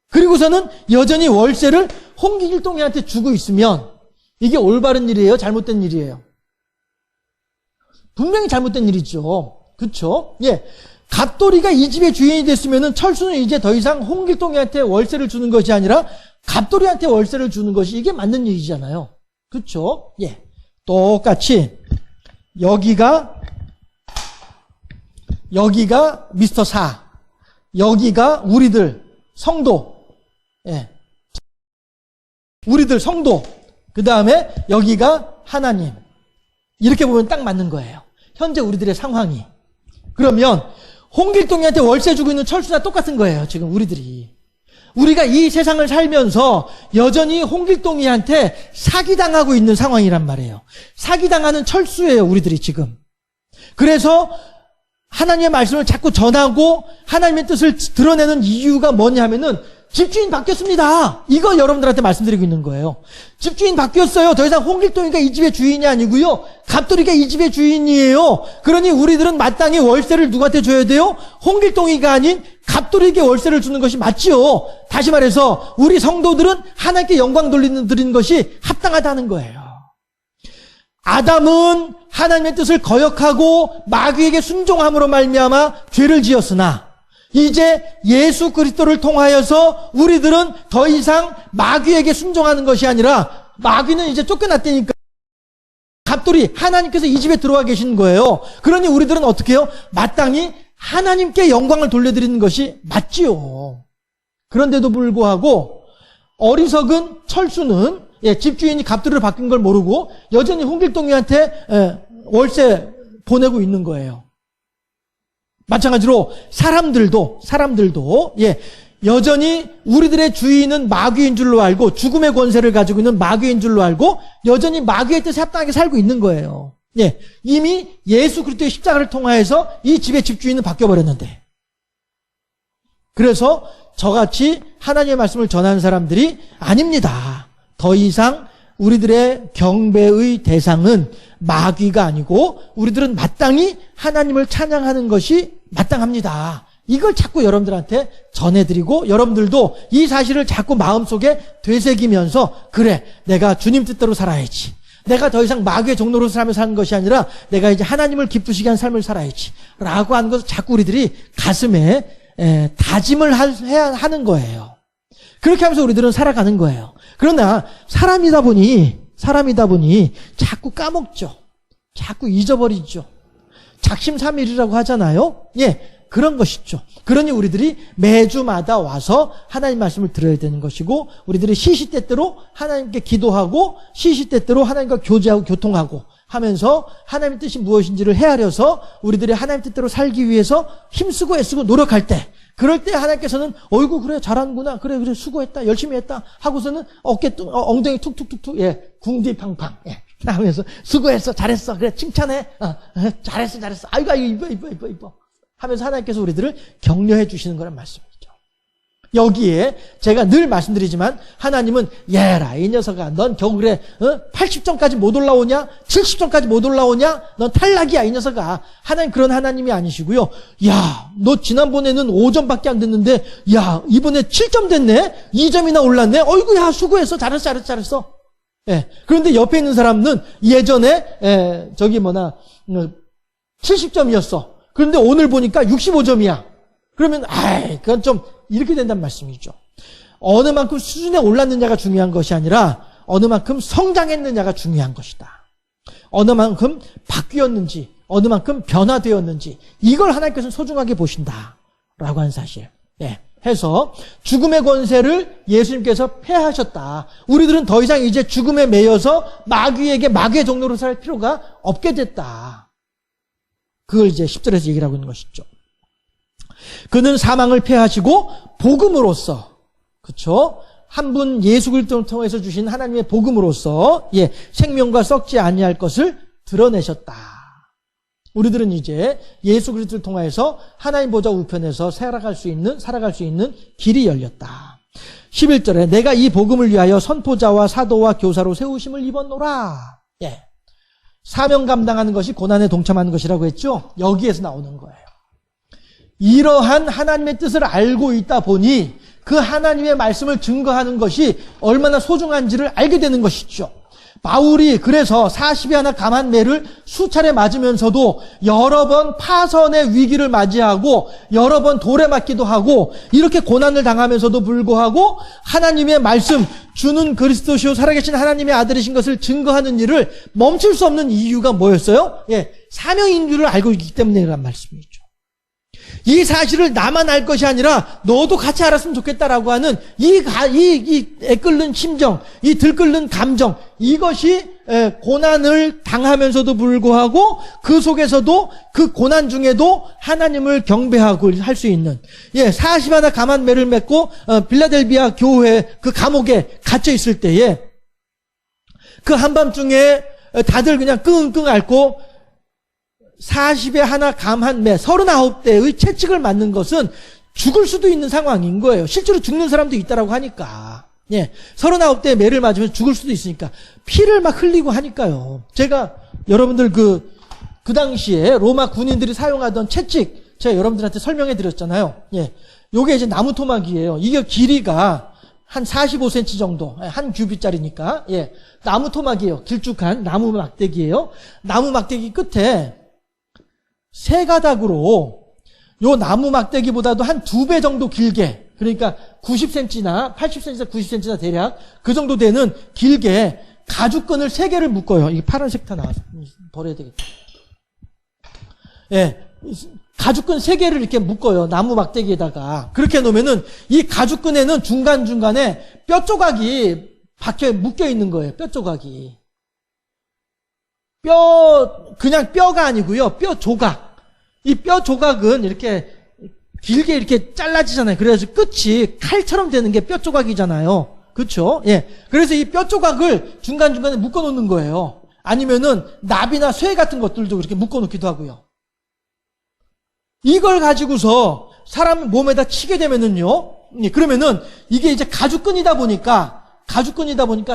그리고서는 여전히 월세를 홍길동이한테 주고 있으면 이게 올바른 일이에요? 잘못된 일이에요? 분명히 잘못된 일이죠. 그렇죠? 예. 갑돌이가 이 집의 주인이 됐으면은 철수는 이제 더 이상 홍길동이한테 월세를 주는 것이 아니라 갑돌이한테 월세를 주는 것이 이게 맞는 일이잖아요. 그렇죠? 예. 똑같이 여기가 미스터 사, 여기가 우리들 성도, 예, 우리들 성도, 그 다음에 여기가 하나님. 이렇게 보면 딱 맞는 거예요. 현재 우리들의 상황이. 그러면 홍길동이한테 월세 주고 있는 철수나 똑같은 거예요. 지금 우리들이. 우리가 이 세상을 살면서 여전히 홍길동이한테 사기당하고 있는 상황이란 말이에요. 사기당하는 철수예요, 우리들이 지금. 그래서 하나님의 말씀을 자꾸 전하고 하나님의 뜻을 드러내는 이유가 뭐냐 하면은 집주인 바뀌었습니다. 이거 여러분들한테 말씀드리고 있는 거예요. 집주인 바뀌었어요. 더 이상 홍길동이가 이 집의 주인이 아니고요. 갑돌이가 이 집의 주인이에요. 그러니 우리들은 마땅히 월세를 누구한테 줘야 돼요? 홍길동이가 아닌 갑돌이에게 월세를 주는 것이 맞지요. 다시 말해서 우리 성도들은 하나님께 영광 드리는 것이 합당하다는 거예요. 아담은 하나님의 뜻을 거역하고 마귀에게 순종함으로 말미암아 죄를 지었으나 이제 예수 그리스도를 통하여서 우리들은 더 이상 마귀에게 순종하는 것이 아니라 마귀는 이제 쫓겨났다니까 갑돌이 하나님께서 이 집에 들어와 계신 거예요. 그러니 우리들은 어떻게 해요? 마땅히 하나님께 영광을 돌려드리는 것이 맞지요. 그런데도 불구하고 어리석은 철수는 집주인이 갑돌이로 바뀐 걸 모르고 여전히 홍길동이한테 월세 보내고 있는 거예요. 마찬가지로 사람들도 여전히 우리들의 주인은 마귀인 줄로 알고 죽음의 권세를 가지고 있는 마귀인 줄로 알고 여전히 마귀의 뜻에 합당하게 살고 있는 거예요. 이미 예수 그리스도의 십자가를 통하여서 이 집의 집주인은 바뀌어버렸는데 그래서 저같이 하나님의 말씀을 전하는 사람들이 아닙니다. 더 이상 우리들의 경배의 대상은 마귀가 아니고 우리들은 마땅히 하나님을 찬양하는 것이 마땅합니다. 이걸 자꾸 여러분들한테 전해드리고 여러분들도 이 사실을 자꾸 마음속에 되새기면서 그래 내가 주님 뜻대로 살아야지. 내가 더 이상 마귀의 종로로 삶을 사는 것이 아니라 내가 이제 하나님을 기쁘시게 하는 삶을 살아야지 라고 하는 것을 자꾸 우리들이 가슴에 다짐을 해야 하는 거예요. 그렇게 하면서 우리들은 살아가는 거예요. 그러나 사람이다 보니 자꾸 까먹죠. 자꾸 잊어버리죠. 작심삼일이라고 하잖아요. 그런 것이죠. 그러니 우리들이 매주마다 와서 하나님 말씀을 들어야 되는 것이고 우리들이 시시때때로 하나님께 기도하고 시시때때로 하나님과 교제하고 교통하고 하면서 하나님의 뜻이 무엇인지를 헤아려서 우리들이 하나님 뜻대로 살기 위해서 힘쓰고 애쓰고 노력할 때 그럴 때 하나님께서는 어이구 그래 잘하는구나 그래 수고했다 열심히 했다 하고서는 엉덩이 툭툭툭툭 궁디 팡팡 하면서 수고했어 잘했어 그래 칭찬해 잘했어 아이고 이뻐 하면서 하나님께서 우리들을 격려해 주시는 거란 말씀이죠. 여기에 제가 늘 말씀드리지만 하나님은 얘라 이 녀석아 넌 겨우 그래 80점까지 못 올라오냐 70점까지 못 올라오냐 넌 탈락이야 이 녀석아. 하나님 그런 하나님이 아니시고요. 야 너 지난번에는 5점밖에 안 됐는데 야 이번에 7점 됐네 2점이나 올랐네 어이구 야 수고했어 잘했어. 그런데 옆에 있는 사람은 예전에 70점이었어. 그런데 오늘 보니까 65점이야. 그러면 그건 좀 이렇게 된다는 말씀이죠. 어느 만큼 수준에 올랐느냐가 중요한 것이 아니라 어느 만큼 성장했느냐가 중요한 것이다. 어느 만큼 바뀌었는지 어느 만큼 변화되었는지 이걸 하나님께서는 소중하게 보신다라고 하는 사실. 해서 죽음의 권세를 예수님께서 패하셨다. 우리들은 더 이상 이제 죽음에 매여서 마귀에게 마귀의 종로로 살 필요가 없게 됐다. 그걸 이제 10절에서 얘기를 하고 있는 것이죠. 그는 사망을 패하시고 복음으로써 그렇죠? 한 분 예수 그리스도를 통해서 주신 하나님의 복음으로써 생명과 썩지 아니할 것을 드러내셨다. 우리들은 이제 예수 그리스도를 통해서 하나님 보좌 우편에서 살아갈 수 있는 길이 열렸다. 11절에 내가 이 복음을 위하여 선포자와 사도와 교사로 세우심을 입었노라. 사명 감당하는 것이 고난에 동참하는 것이라고 했죠. 여기에서 나오는 거예요. 이러한 하나님의 뜻을 알고 있다 보니 그 하나님의 말씀을 증거하는 것이 얼마나 소중한지를 알게 되는 것이죠. 바울이 그래서 40이 하나 감한 매를 수차례 맞으면서도 여러 번 파선의 위기를 맞이하고 여러 번 돌에 맞기도 하고 이렇게 고난을 당하면서도 불구하고 하나님의 말씀 주는 그리스도시요 살아계신 하나님의 아들이신 것을 증거하는 일을 멈출 수 없는 이유가 뭐였어요? 사명인 줄을 알고 있기 때문이란 말씀이죠. 이 사실을 나만 알 것이 아니라 너도 같이 알았으면 좋겠다라고 하는 이 애끓는 심정, 이 들끓는 감정, 이것이 고난을 당하면서도 불구하고 그 속에서도 그 고난 중에도 하나님을 경배하고 할 수 있는 40하나 감한 매를 맺고 빌라델비아 교회 그 감옥에 갇혀 있을 때에 그 한밤중에 다들 그냥 끙끙 앓고 40에 하나 감한 매 39대의 채찍을 맞는 것은 죽을 수도 있는 상황인 거예요. 실제로 죽는 사람도 있다라고 하니까. 39대의 매를 맞으면 죽을 수도 있으니까 피를 막 흘리고 하니까요. 제가 여러분들 그 당시에 로마 군인들이 사용하던 채찍 제가 여러분들한테 설명해 드렸잖아요. 요게 이제 나무 토막이에요. 이게 길이가 한 45cm 정도, 한 규빗짜리니까. 나무 토막이에요. 길쭉한 나무 막대기예요. 나무 막대기 끝에 세 가닥으로 요 나무 막대기보다도 한 2배 정도 길게, 그러니까 90cm나 80cm나 90cm나 대략 그 정도 되는 길게 가죽끈을 3개를 묶어요. 이게 파란색 다 나와서 버려야 되겠다. 가죽끈 3개를 이렇게 묶어요. 나무 막대기에다가. 그렇게 놓으면은 이 가죽끈에는 중간중간에 뼈 조각이 묶여 있는 거예요. 뼈 조각이. 그냥 뼈가 아니고요. 뼈 조각. 이 뼈 조각은 이렇게 길게 이렇게 잘라지잖아요. 그래서 끝이 칼처럼 되는 게 뼈 조각이잖아요. 그렇죠? 그래서 이 뼈 조각을 중간중간에 묶어 놓는 거예요. 아니면은 나비나 쇠 같은 것들도 이렇게 묶어 놓기도 하고요. 이걸 가지고서 사람 몸에다 치게 되면은요. 그러면은 이게 이제 가죽끈이다 보니까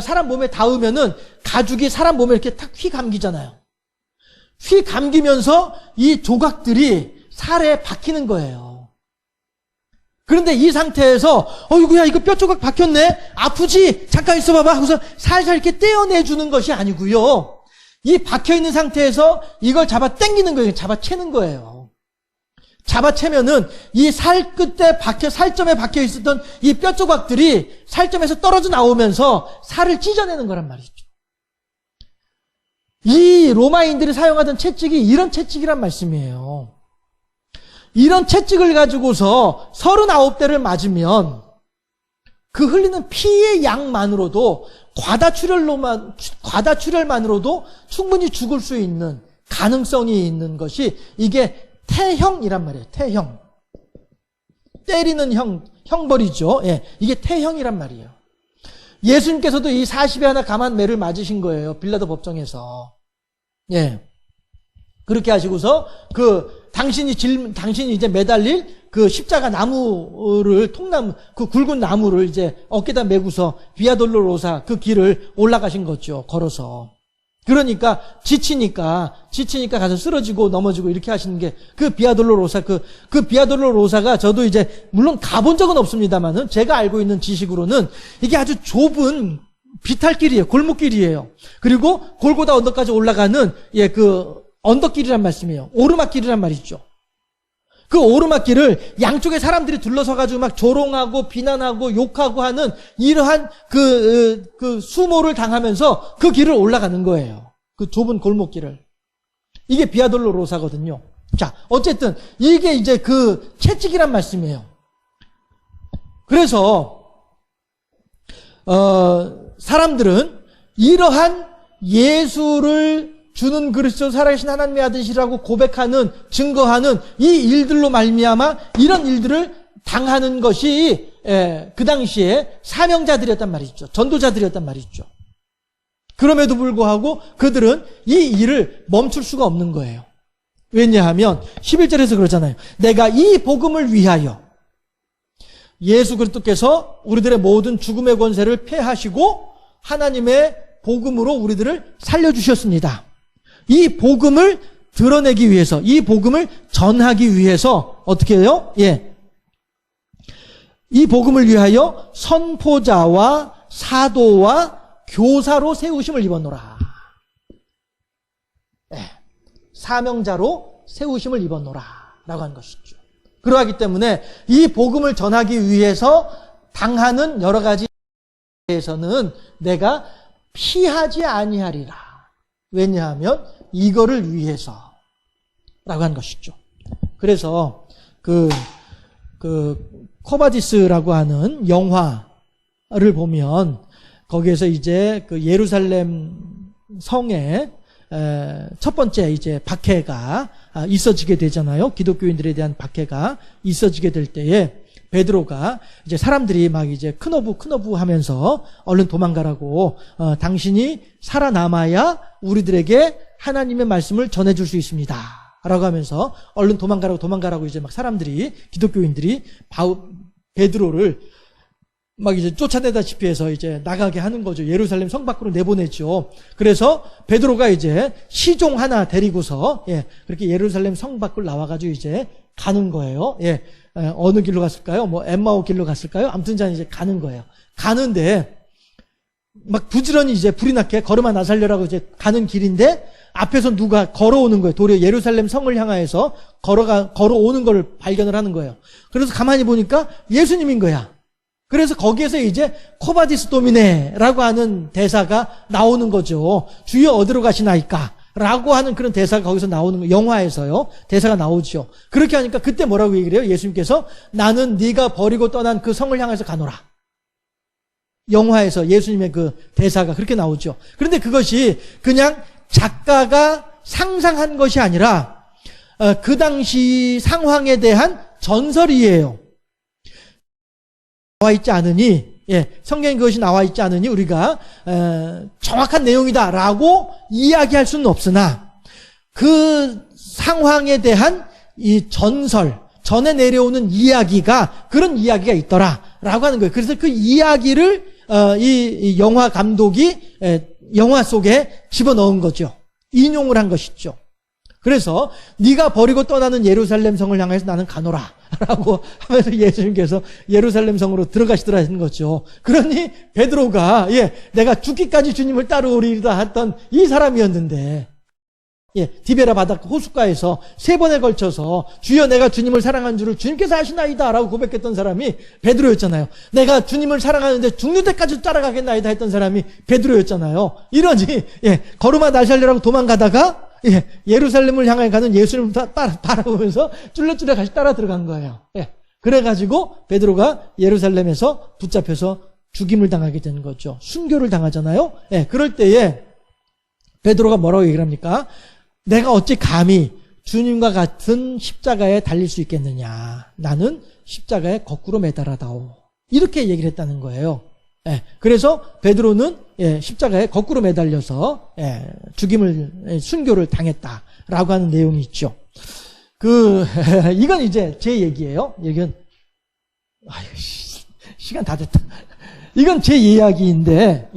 사람 몸에 닿으면은 가죽이 사람 몸에 이렇게 탁 휘 감기잖아요. 휘 감기면서 이 조각들이 살에 박히는 거예요. 그런데 이 상태에서 어이구야 이거 뼈 조각 박혔네. 아프지? 잠깐 있어봐봐 하고서 살살 이렇게 떼어내주는 것이 아니고요. 이 박혀있는 상태에서 이걸 잡아 당기는 거예요. 잡아채는 거예요. 잡아채면은 이 살 끝에 살점에 박혀 있었던 이 뼈 조각들이 살점에서 떨어져 나오면서 살을 찢어내는 거란 말이죠. 이 로마인들이 사용하던 채찍이 이런 채찍이란 말씀이에요. 이런 채찍을 가지고서 39대를 맞으면 그 흘리는 피의 양만으로도 과다출혈만으로도 충분히 죽을 수 있는 가능성이 있는 것이 이게 태형이란 말이에요. 태형. 때리는 형벌이죠. 이게 태형이란 말이에요. 예수님께서도 이 40에 하나 감한 매를 맞으신 거예요. 빌라도 법정에서. 그렇게 하시고서 당신이 이제 매달릴 그 십자가 나무를 통나무 그 굵은 나무를 이제 어깨다 메고서 비아돌로로사 그 길을 올라가신 거죠. 걸어서. 그러니까 지치니까 가서 쓰러지고 넘어지고 이렇게 하시는 게 그 비아돌로로사 그 비아돌로로사가 저도 이제 물론 가본 적은 없습니다만은 제가 알고 있는 지식으로는 이게 아주 좁은 비탈길이에요. 골목길이에요. 그리고 골고다 언덕까지 올라가는 그 언덕길이란 말씀이에요. 오르막길이란 말이죠. 그 오르막길을 양쪽에 사람들이 둘러서가지고 막 조롱하고 비난하고 욕하고 하는 이러한 그 수모를 당하면서 그 길을 올라가는 거예요. 그 좁은 골목길을. 이게 비아돌로로사거든요. 자, 어쨌든 이게 이제 그 채찍이란 말씀이에요. 그래서 사람들은 이러한 예수를 주는 그리스도 살아계신 하나님의 아들이시라고 고백하는 증거하는 이 일들로 말미암아 이런 일들을 당하는 것이 그 당시에 사명자들이었단 말이죠. 전도자들이었단 말이죠. 그럼에도 불구하고 그들은 이 일을 멈출 수가 없는 거예요. 왜냐하면 11절에서 그러잖아요. 내가 이 복음을 위하여 예수 그리스도께서 우리들의 모든 죽음의 권세를 패하시고 하나님의 복음으로 우리들을 살려주셨습니다. 이 복음을 드러내기 위해서, 이 복음을 전하기 위해서 어떻게 해요? 이 복음을 위하여 선포자와 사도와 교사로 세우심을 입었노라. 사명자로 세우심을 입었노라 라고 하는 것이죠. 그러하기 때문에 이 복음을 전하기 위해서 당하는 여러 가지에서는 내가 피하지 아니하리라. 왜냐하면 이거를 위해서 라고 하는 것이죠. 그래서 코바디스라고 하는 영화를 보면 거기에서 이제 그 예루살렘 성에 첫 번째 이제 박해가 있어지게 되잖아요. 기독교인들에 대한 박해가 있어지게 될 때에 베드로가 이제 사람들이 막 이제 큰어부 하면서 얼른 도망가라고 당신이 살아남아야 우리들에게 하나님의 말씀을 전해줄 수 있습니다. 라고 하면서 얼른 도망가라고 이제 막 사람들이 기독교인들이 베드로를 막 이제 쫓아내다시피 해서 이제 나가게 하는 거죠. 예루살렘 성 밖으로 내보내죠. 그래서 베드로가 이제 시종 하나 데리고서 그렇게 예루살렘 성 밖으로 나와가지고 이제 가는 거예요. 어느 길로 갔을까요? 뭐 엠마오 길로 갔을까요? 아무튼 이제 가는 거예요. 가는데 막 부지런히 이제 불이 나게 걸음아 나살려라고 이제 가는 길인데 앞에서 누가 걸어오는 거예요. 도리어 예루살렘 성을 향하여서 걸어오는 걸 발견을 하는 거예요. 그래서 가만히 보니까 예수님인 거야. 그래서 거기에서 이제 코바디스 도미네라고 하는 대사가 나오는 거죠. 주여 어디로 가시나이까? 라고 하는 그런 대사가 거기서 나오는 거, 영화에서요. 대사가 나오죠. 그렇게 하니까 그때 뭐라고 얘기를 해요? 예수님께서 나는 네가 버리고 떠난 그 성을 향해서 가노라. 영화에서 예수님의 그 대사가 그렇게 나오죠. 그런데 그것이 그냥 작가가 상상한 것이 아니라 그 당시 상황에 대한 전설이에요. 나와 있지 않으니, 성경에 그것이 나와 있지 않으니 우리가 정확한 내용이다라고 이야기할 수는 없으나 그 상황에 대한 이 전설, 전에 내려오는 이야기가 그런 이야기가 있더라라고 하는 거예요. 그래서 그 이야기를 이 영화 감독이 영화 속에 집어넣은 거죠. 인용을 한 것이죠. 그래서 네가 버리고 떠나는 예루살렘 성을 향해서 나는 가노라 라고 하면서 예수님께서 예루살렘 성으로 들어가시더라는 거죠. 그러니 베드로가 내가 죽기까지 주님을 따르리라 했던 이 사람이었는데 디베라 바닷가 호숫가에서 3번에 걸쳐서 주여 내가 주님을 사랑하는 줄을 주님께서 아시나이다 라고 고백했던 사람이 베드로였잖아요. 내가 주님을 사랑하는데 죽는 데까지 따라가겠나이다 했던 사람이 베드로였잖아요. 이러니 걸음아 나살려라고 도망가다가 예루살렘을 향해 가는 예수님을 바라보면서 쫄래쫄래 같이 따라 들어간 거예요. 그래가지고 베드로가 예루살렘에서 붙잡혀서 죽임을 당하게 되는 거죠. 순교를 당하잖아요. 그럴 때에 베드로가 뭐라고 얘기를 합니까? 내가 어찌 감히 주님과 같은 십자가에 달릴 수 있겠느냐. 나는 십자가에 거꾸로 매달아다오. 이렇게 얘기를 했다는 거예요. 그래서 베드로는 십자가에 거꾸로 매달려서 순교를 당했다라고 하는 내용이 있죠. 이건 이제 제 얘기예요. 이건 시간 다 됐다. 이건 제 이야기인데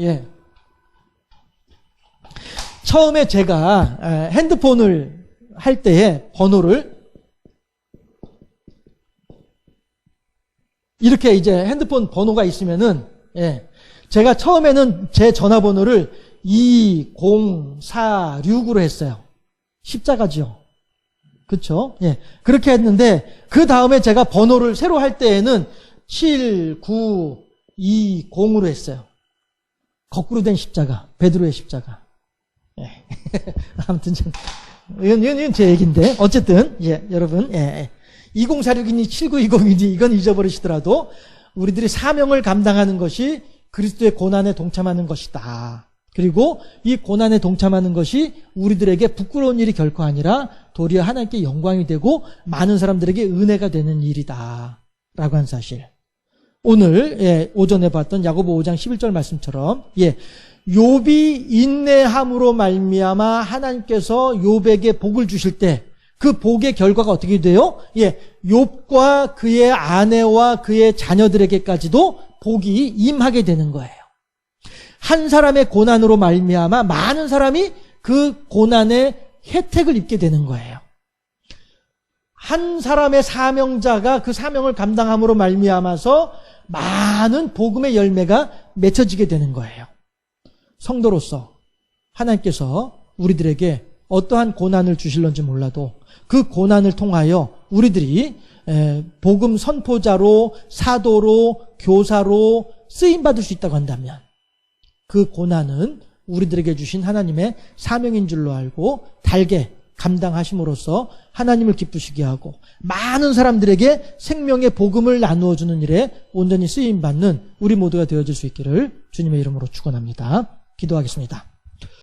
처음에 제가 핸드폰을 할 때에 번호를 이렇게 이제 핸드폰 번호가 있으면은 제가 처음에는 제 전화번호를 2046으로 했어요. 십자가죠. 그렇죠? 그렇게 했는데 그 다음에 제가 번호를 새로 할 때에는 7920으로 했어요. 거꾸로 된 십자가, 베드로의 십자가. 아무튼 이건 제 얘기인데 어쨌든 여러분 2046이니 7920이니 이건 잊어버리시더라도 우리들이 사명을 감당하는 것이 그리스도의 고난에 동참하는 것이다. 그리고 이 고난에 동참하는 것이 우리들에게 부끄러운 일이 결코 아니라 도리어 하나님께 영광이 되고 많은 사람들에게 은혜가 되는 일이다 라고 한 사실. 오늘 오전에 봤던 야고보 5장 11절 말씀처럼 욥이 인내함으로 말미암아 하나님께서 욥에게 복을 주실 때 그 복의 결과가 어떻게 돼요? 욥과 그의 아내와 그의 자녀들에게까지도 복이 임하게 되는 거예요. 한 사람의 고난으로 말미암아 많은 사람이 그 고난의 혜택을 입게 되는 거예요. 한 사람의 사명자가 그 사명을 감당함으로 말미암아서 많은 복음의 열매가 맺혀지게 되는 거예요. 성도로서 하나님께서 우리들에게 어떠한 고난을 주실런지 몰라도 그 고난을 통하여 우리들이 복음 선포자로, 사도로, 교사로 쓰임받을 수 있다고 한다면 그 고난은 우리들에게 주신 하나님의 사명인 줄로 알고 달게 감당하심으로써 하나님을 기쁘시게 하고 많은 사람들에게 생명의 복음을 나누어 주는 일에 온전히 쓰임받는 우리 모두가 되어질 수 있기를 주님의 이름으로 축원합니다. 기도하겠습니다.